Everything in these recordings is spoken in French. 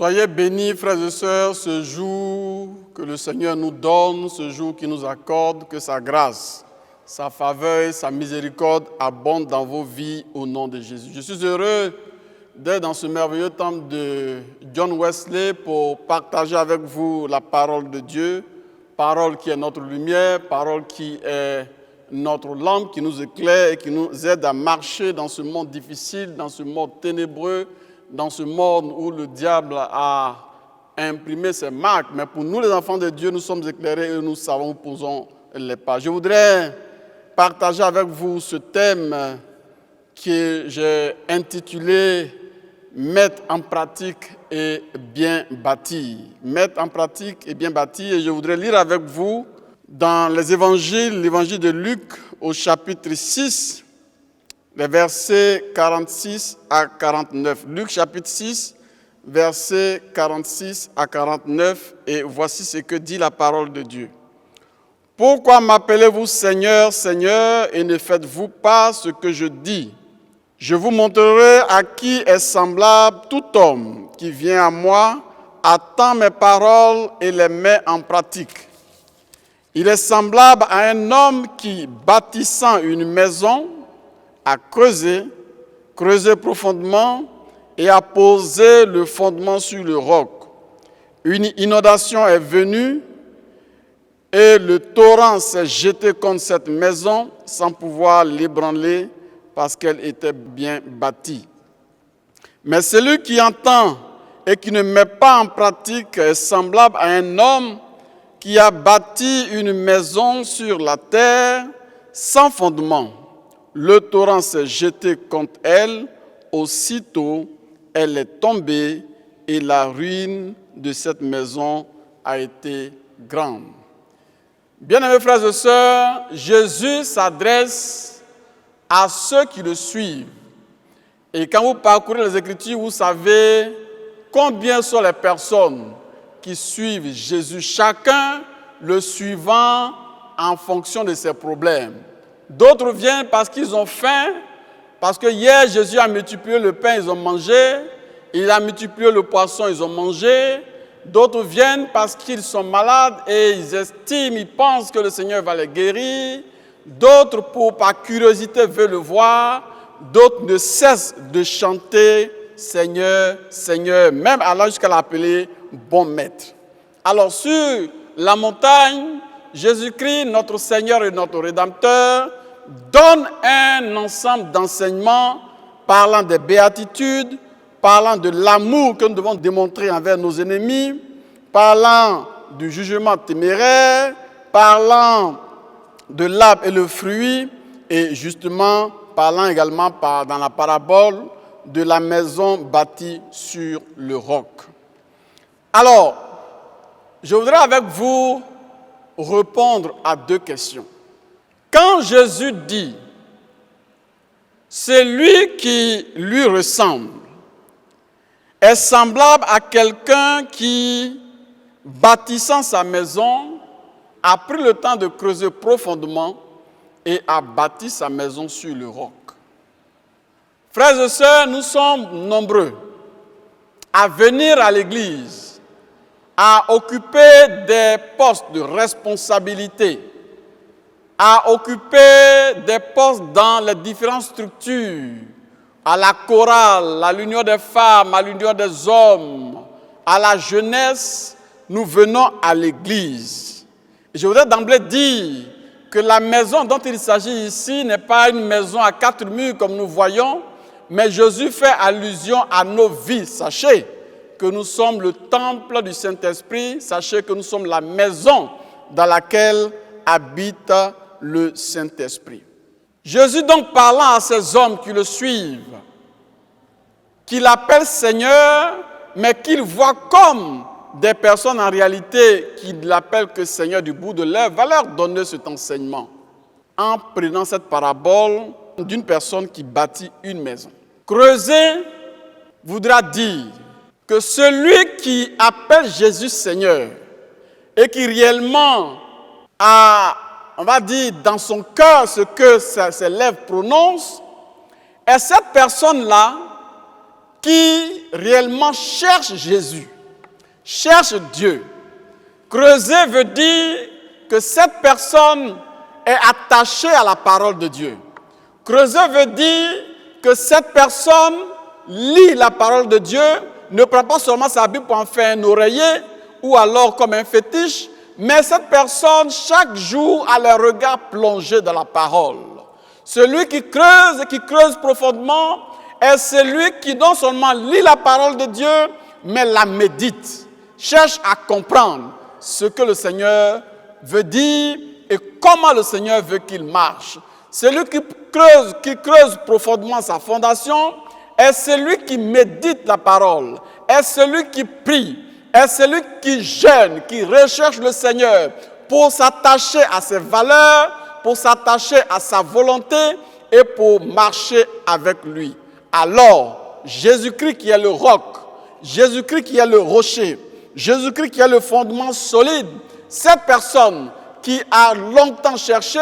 Soyez bénis, frères et sœurs, ce jour que le Seigneur nous donne, ce jour qu'il nous accorde, que sa grâce, sa faveur et sa miséricorde abondent dans vos vies au nom de Jésus. Je suis heureux d'être dans ce merveilleux temple de John Wesley pour partager avec vous la parole de Dieu, parole qui est notre lumière, parole qui est notre lampe, qui nous éclaire et qui nous aide à marcher dans ce monde difficile, dans ce monde ténébreux, dans ce monde où le diable a imprimé ses marques. Mais pour nous, les enfants de Dieu, nous sommes éclairés et nous savons où posons les pas. Je voudrais partager avec vous ce thème que j'ai intitulé « Mettre en pratique et bien bâtir ». Mettre en pratique et bien bâtir. Et je voudrais lire avec vous dans les évangiles, l'évangile de Luc au chapitre 6, les versets 46 à 49. Luc chapitre 6, versets 46 à 49. Et voici ce que dit la parole de Dieu. « Pourquoi m'appelez-vous Seigneur, Seigneur, et ne faites-vous pas ce que je dis? Je vous montrerai à qui est semblable tout homme qui vient à moi, attend mes paroles et les met en pratique. Il est semblable à un homme qui, bâtissant une maison, a creusé profondément et a posé le fondement sur le roc. Une inondation est venue et le torrent s'est jeté contre cette maison sans pouvoir l'ébranler parce qu'elle était bien bâtie. Mais celui qui entend et qui ne met pas en pratique est semblable à un homme qui a bâti une maison sur la terre sans fondement. Le torrent s'est jeté contre elle, aussitôt elle est tombée et la ruine de cette maison a été grande. » Bien-aimés frères et sœurs, Jésus s'adresse à ceux qui le suivent. Et quand vous parcourez les Écritures, vous savez combien sont les personnes qui suivent Jésus, chacun le suivant en fonction de ses problèmes. D'autres viennent parce qu'ils ont faim, parce que hier Jésus a multiplié le pain, ils ont mangé, il a multiplié le poisson, ils ont mangé. D'autres viennent parce qu'ils sont malades et ils estiment, ils pensent que le Seigneur va les guérir. D'autres, par curiosité, veulent le voir. D'autres ne cessent de chanter « Seigneur, Seigneur », même allant jusqu'à l'appeler « bon maître ». Alors sur la montagne, Jésus-Christ, notre Seigneur et notre Rédempteur, donne un ensemble d'enseignements parlant des béatitudes, parlant de l'amour que nous devons démontrer envers nos ennemis, parlant du jugement téméraire, parlant de l'arbre et le fruit, et justement parlant également dans la parabole de la maison bâtie sur le roc. Alors, je voudrais avec vous répondre à deux questions. Quand Jésus dit « celui qui lui ressemble est semblable à quelqu'un qui, bâtissant sa maison, a pris le temps de creuser profondément et a bâti sa maison sur le roc. » Frères et sœurs, nous sommes nombreux à venir à l'église, à occuper des postes de responsabilité, à occuper des postes dans les différentes structures, à la chorale, à l'union des femmes, à l'union des hommes, à la jeunesse, nous venons à l'église. Je voudrais d'emblée dire que la maison dont il s'agit ici n'est pas une maison à quatre murs comme nous voyons, mais Jésus fait allusion à nos vies. Sachez que nous sommes le temple du Saint-Esprit, sachez que nous sommes la maison dans laquelle habite le Saint-Esprit. Jésus donc parlant à ces hommes qui le suivent, qu'il appelle Seigneur, mais qu'il voit comme des personnes en réalité qui ne l'appellent que Seigneur du bout de lèvres, va leur donner cet enseignement en prenant cette parabole d'une personne qui bâtit une maison. Creuser voudra dire que celui qui appelle Jésus Seigneur et qui réellement a, on va dire, dans son cœur ce que ses lèvres prononcent, est cette personne-là qui réellement cherche Jésus. cherche Dieu. Creuser veut dire que cette personne est attachée à la parole de Dieu. Creuser veut dire que cette personne lit la parole de Dieu, ne prend pas seulement sa Bible pour en faire un oreiller ou alors comme un fétiche, mais cette personne, chaque jour, a le regard plongé dans la parole. Celui qui creuse profondément, est celui qui non seulement lit la parole de Dieu, mais la médite, cherche à comprendre ce que le Seigneur veut dire et comment le Seigneur veut qu'il marche. Celui qui creuse profondément sa fondation est celui qui médite la parole, est celui qui prie, est celui qui jeûne, qui recherche le Seigneur pour s'attacher à ses valeurs, pour s'attacher à sa volonté et pour marcher avec lui. Alors, Jésus-Christ qui est le roc, Jésus-Christ qui est le rocher, Jésus-Christ qui est le fondement solide, cette personne qui a longtemps cherché,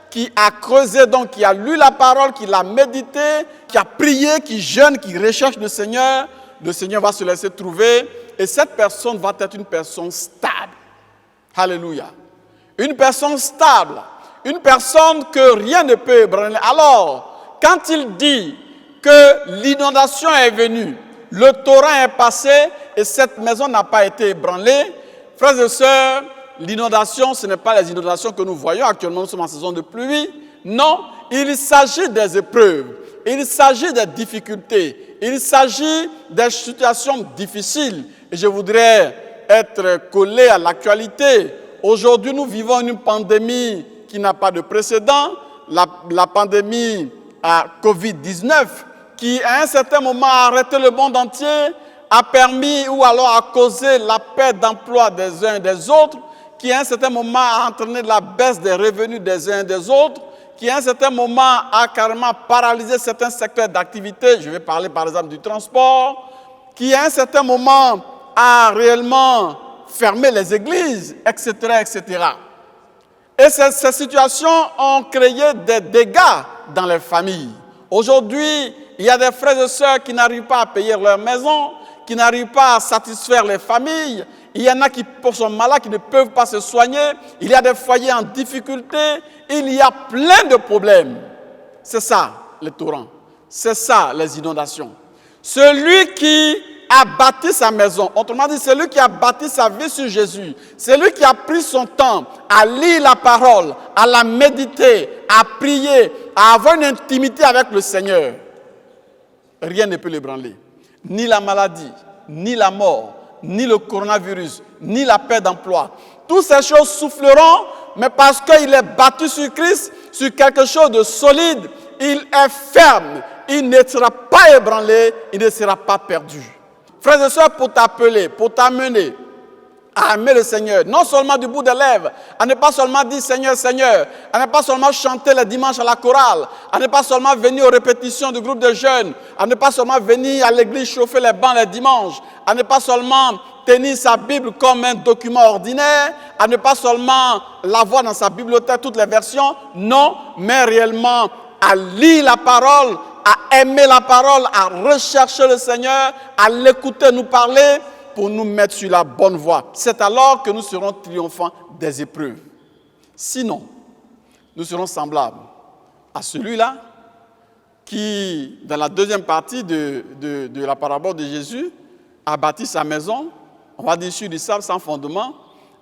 qui a creusé, donc qui a lu la parole, qui l'a médité, qui a prié, qui jeûne, qui recherche le Seigneur va se laisser trouver et cette personne va être une personne stable. Alléluia. Une personne stable, une personne que rien ne peut ébranler. Alors, quand il dit que l'inondation est venue, le torrent est passé et cette maison n'a pas été ébranlée, frères et sœurs, l'inondation, ce n'est pas les inondations que nous voyons actuellement, nous sommes en saison de pluie. Non, il s'agit des épreuves, il s'agit des difficultés, il s'agit des situations difficiles. Et je voudrais être collé à l'actualité. Aujourd'hui, nous vivons une pandémie qui n'a pas de précédent, la pandémie à Covid-19, qui à un certain moment a arrêté le monde entier, a permis ou alors a causé la perte d'emploi des uns et des autres, qui à un certain moment a entraîné la baisse des revenus des uns et des autres, qui à un certain moment a carrément paralysé certains secteurs d'activité, je vais parler par exemple du transport, qui à un certain moment a réellement fermé les églises, etc., etc. Et ces situations ont créé des dégâts dans les familles. Aujourd'hui, il y a des frères et sœurs qui n'arrivent pas à payer leur maison, qui n'arrivent pas à satisfaire les familles. Il y en a qui sont malades, qui ne peuvent pas se soigner. Il y a des foyers en difficulté. Il y a plein de problèmes. C'est ça, les torrents. C'est ça, les inondations. Celui qui a bâti sa maison, autrement dit, celui qui a bâti sa vie sur Jésus, celui qui a pris son temps à lire la parole, à la méditer, à prier, à avoir une intimité avec le Seigneur, rien ne peut l'ébranler. Ni la maladie, ni la mort, ni le coronavirus, ni la perte d'emploi. Toutes ces choses souffleront, mais parce qu'il est bâti sur Christ, sur quelque chose de solide, il est ferme, il ne sera pas ébranlé, il ne sera pas perdu. Frères et sœurs, pour t'appeler, pour t'amener à aimer le Seigneur, non seulement du bout des lèvres, à ne pas seulement dire Seigneur, Seigneur, à ne pas seulement chanter les dimanches à la chorale, à ne pas seulement venir aux répétitions du groupe de jeunes, à ne pas seulement venir à l'église chauffer les bancs les dimanches, à ne pas seulement tenir sa Bible comme un document ordinaire, à ne pas seulement l'avoir dans sa bibliothèque, toutes les versions, non, mais réellement à lire la parole, à aimer la parole, à rechercher le Seigneur, à l'écouter nous parler pour nous mettre sur la bonne voie. C'est alors que nous serons triomphants des épreuves. Sinon, nous serons semblables à celui-là qui, dans la deuxième partie de la parabole de Jésus, a bâti sa maison, on va dire sur du sable sans fondement,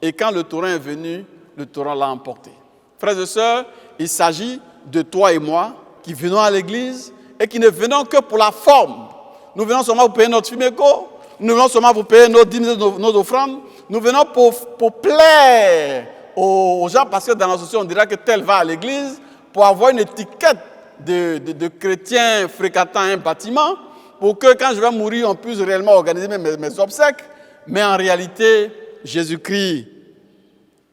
et quand le torrent est venu, le torrent l'a emporté. Frères et sœurs, il s'agit de toi et moi qui venons à l'église et qui ne venons que pour la forme. Nous venons seulement pour payer notre FIMECO, nous venons seulement pour payer nos dîmes, nos offrandes, nous venons pour plaire aux gens, parce que dans la société, on dirait que tel va à l'église pour avoir une étiquette de chrétien fréquentant un bâtiment, pour que quand je vais mourir, on puisse réellement organiser mes obsèques. Mais en réalité, Jésus-Christ,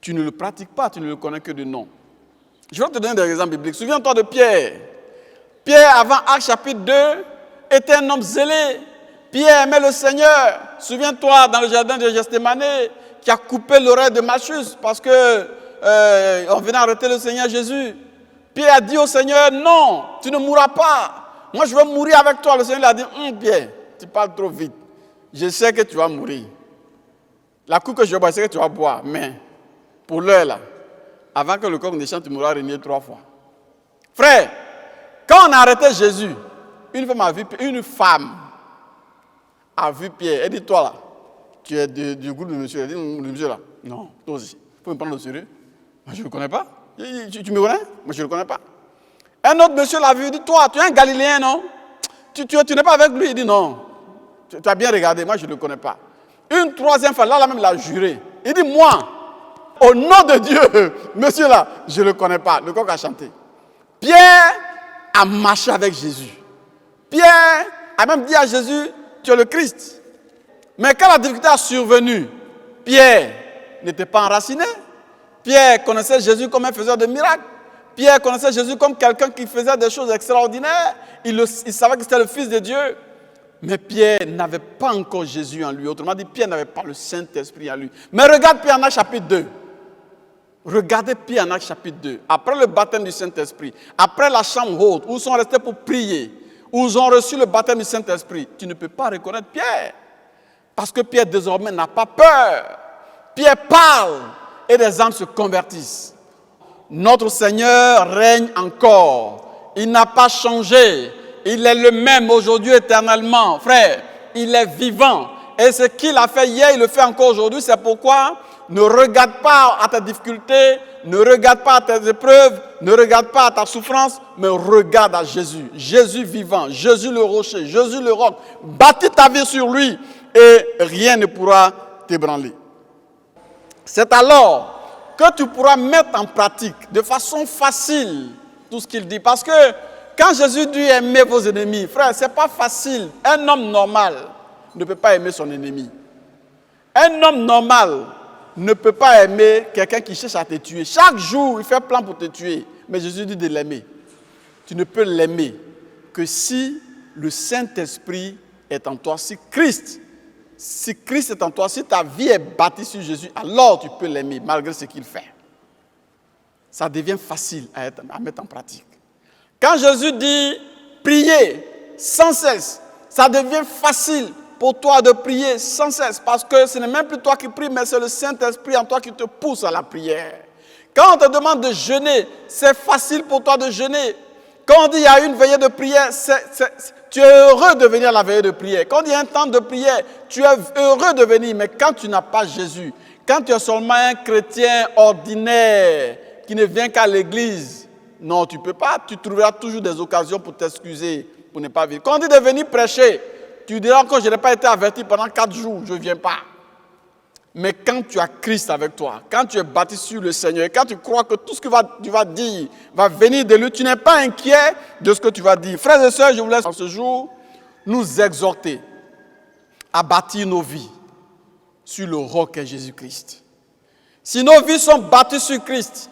tu ne le pratiques pas, tu ne le connais que de nom. Je vais te donner des exemples bibliques. Souviens-toi de Pierre. Pierre, avant Actes chapitre 2, était un homme zélé. Pierre aimait le Seigneur. Souviens-toi, dans le jardin de Gethsémane, qui a coupé l'oreille de Malchus parce qu'on venait arrêter le Seigneur Jésus. Pierre a dit au Seigneur, non, tu ne mourras pas. Moi, je veux mourir avec toi. Le Seigneur lui a dit, Pierre, tu parles trop vite. Je sais que tu vas mourir. La coupe que je bois, c'est que tu vas boire. Mais pour l'heure là, avant que le coq ne chante, tu m'auras régné 3 fois. Frère, quand on a arrêté Jésus, une femme a vu Pierre. Elle dit, toi là, tu es du groupe de monsieur. Elle dit, le monsieur là, non, toi aussi. Il faut me prendre au sérieux. Moi, je ne le connais pas. Tu me connais? Moi, je ne le connais pas. Un autre monsieur l'a vu, il dit, toi, tu es un Galiléen, non? Tu n'es pas avec lui? Il dit, non. Tu as bien regardé, moi, je ne le connais pas. Une troisième fois, là même, il a juré. Il dit, moi, au nom de Dieu, monsieur là, je ne le connais pas. Le coq a chanté. Pierre a marché avec Jésus. Pierre a même dit à Jésus, tu es le Christ. Mais quand la difficulté a survenu, Pierre n'était pas enraciné. Pierre connaissait Jésus comme un faiseur de miracles. Pierre connaissait Jésus comme quelqu'un qui faisait des choses extraordinaires. Il savait que c'était le Fils de Dieu. Mais Pierre n'avait pas encore Jésus en lui. Autrement dit, Pierre n'avait pas le Saint-Esprit en lui. Mais regarde Pierre en Actes chapitre 2. Regardez Pierre en Actes chapitre 2. Après le baptême du Saint-Esprit, après la chambre haute, où ils sont restés pour prier, où ils ont reçu le baptême du Saint-Esprit, tu ne peux pas reconnaître Pierre. Parce que Pierre désormais n'a pas peur. Pierre parle et les âmes se convertissent. Notre Seigneur règne encore. Il n'a pas changé. Il est le même aujourd'hui éternellement. Frère, il est vivant. Et ce qu'il a fait hier, il le fait encore aujourd'hui. C'est pourquoi ne regarde pas à ta difficulté, ne regarde pas à tes épreuves, ne regarde pas à ta souffrance, mais regarde à Jésus. Jésus vivant, Jésus le rocher, Jésus le roc. Bâtis ta vie sur lui et rien ne pourra t'ébranler. C'est alors que tu pourras mettre en pratique de façon facile tout ce qu'il dit. Parce que quand Jésus dit aimez vos ennemis, frère, ce n'est pas facile. Un homme normal ne peut pas aimer son ennemi. Un homme normal ne peut pas aimer quelqu'un qui cherche à te tuer. Chaque jour, il fait plan pour te tuer. Mais Jésus dit de l'aimer. Tu ne peux l'aimer que si le Saint-Esprit est en toi, si Christ est en toi, si ta vie est bâtie sur Jésus, alors tu peux l'aimer malgré ce qu'il fait. Ça devient facile à mettre en pratique. Quand Jésus dit prier sans cesse, ça devient facile pour toi de prier sans cesse parce que ce n'est même plus toi qui pries, mais c'est le Saint-Esprit en toi qui te pousse à la prière. Quand on te demande de jeûner, c'est facile pour toi de jeûner. Quand on dit il y a une veillée de prière, tu es heureux de venir à la veillée de prière. Quand il y a un temps de prière, tu es heureux de venir. Mais quand tu n'as pas Jésus, quand tu es seulement un chrétien ordinaire qui ne vient qu'à l'église, non, tu ne peux pas. Tu trouveras toujours des occasions pour t'excuser, pour ne pas venir. Quand on dit de venir prêcher, tu diras que je n'ai pas été averti pendant 4 jours, je ne viens pas. Mais quand tu as Christ avec toi, quand tu es bâti sur le Seigneur, et quand tu crois que tout ce que tu vas dire va venir de lui, tu n'es pas inquiet de ce que tu vas dire. Frères et sœurs, je vous laisse en ce jour nous exhorter à bâtir nos vies sur le roc qu'est Jésus-Christ. Si nos vies sont bâties sur Christ,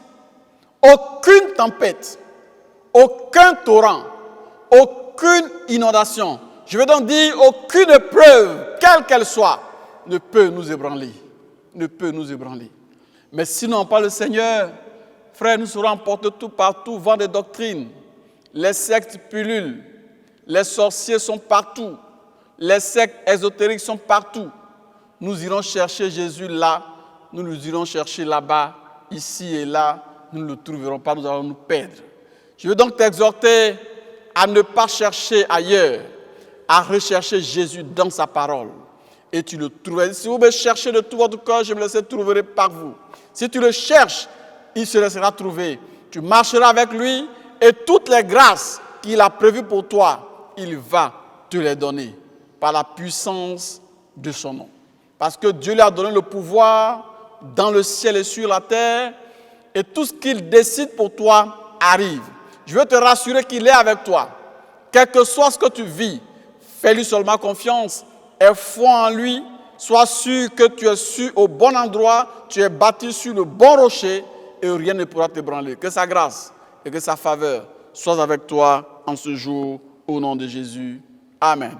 aucune tempête, aucun torrent, aucune inondation, je veux donc dire aucune épreuve, quelle qu'elle soit, ne peut nous ébranler. Ne peut nous ébranler. Mais sinon, par le Seigneur, frère, nous serons emportés tout partout, vent des doctrines. Les sectes pullulent. Les sorciers sont partout. Les sectes ésotériques sont partout. Nous irons chercher Jésus là. Nous irons chercher là-bas, ici et là. Nous ne le trouverons pas, nous allons nous perdre. Je veux donc t'exhorter à ne pas chercher ailleurs, à rechercher Jésus dans sa parole. Et tu le trouveras. Si vous me cherchez de tout votre cœur, je me laisserai trouver par vous. Si tu le cherches, il se laissera trouver. Tu marcheras avec lui et toutes les grâces qu'il a prévues pour toi, il va te les donner par la puissance de son nom. Parce que Dieu lui a donné le pouvoir dans le ciel et sur la terre et tout ce qu'il décide pour toi arrive. Je veux te rassurer qu'il est avec toi. Quel que soit ce que tu vis, fais-lui seulement confiance. Aie foi en lui, sois sûr que tu es au bon endroit, tu es bâti sur le bon rocher et rien ne pourra t'ébranler. Que sa grâce et que sa faveur soient avec toi en ce jour, au nom de Jésus. Amen.